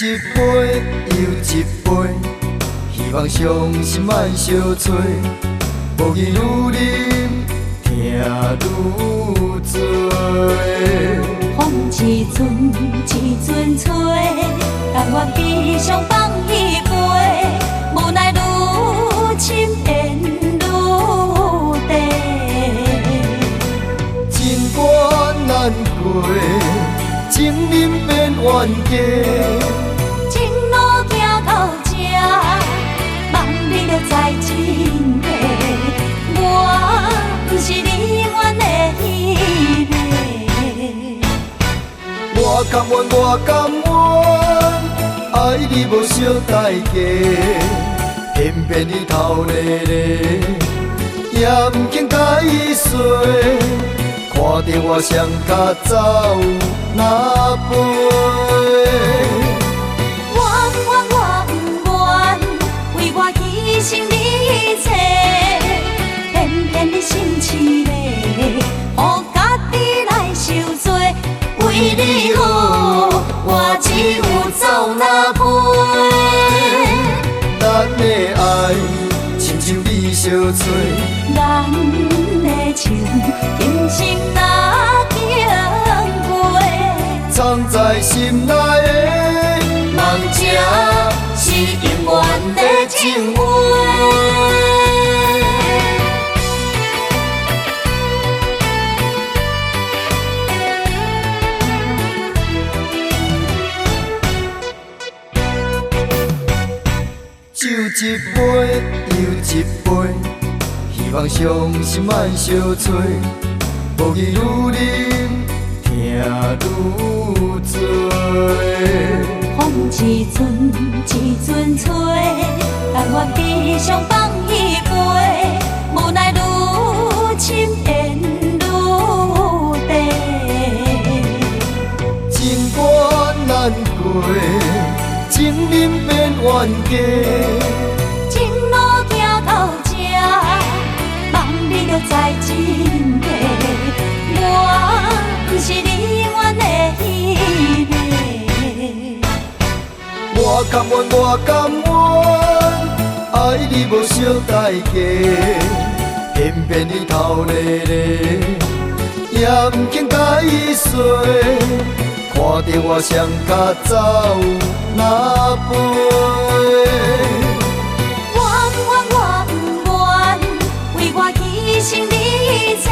一杯又一杯，希望伤心莫相催。无语愈啉，痛愈多。风一阵一阵吹，但我悲伤放一杯，无奈愈深缘愈低。情关难过，情人变冤家。情路行到这，望你着知真谛。我不是你愿的迄个。我甘愿，我甘愿，爱你无小代价，偏偏你头咧咧，也不肯解释。看着我双脚走哪飞？我不愿，为我牺牲你一切，偏偏你心痴咧，予家己来受罪。为你好，我只有走哪陪？咱的爱亲像你相催，咱的情今生哪经过？藏在心内的梦这是永远的情话。酒一杯又一杯，希望伤心莫相催。无语愈啉，痛愈多。风一阵一阵吹，但我悲伤放一杯，无奈愈深缘愈低。情关难过，情人变冤家。情路行到这，望你着知真谛。我不是你愿的迄个。我甘愿，我甘愿，爱你无小代价，偏偏你头咧咧，也不肯解释。看着我双脚走哪飞？我不愿，为我牺牲你一切，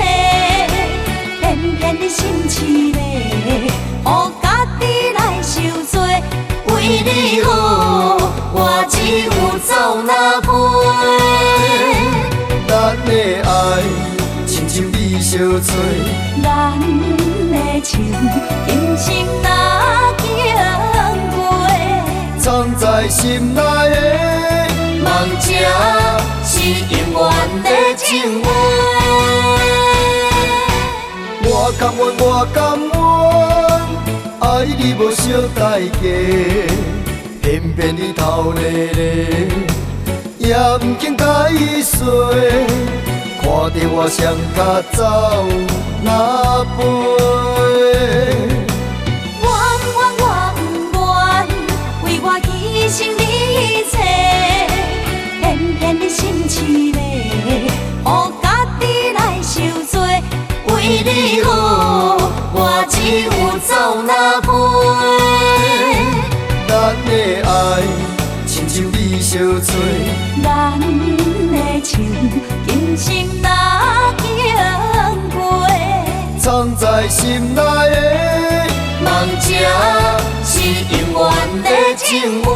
偏偏你心痴咧，予家己来受罪。为你好，我只有走哪陪？咱的爱亲像你相催，咱的情今生哪经过？藏在心内的梦这是永远的情话。我甘愿，我甘愿，爱你无小代价，偏偏你头咧咧，也不肯解释。看着我双脚走哪飞？我不愿，为我牺牲你一切，偏偏你心痴咧，予家己来受罪。为你好，我只有走哪陪？咱的爱亲像你相催，咱的情今生哪经过？藏在心内的梦这是永远的情话。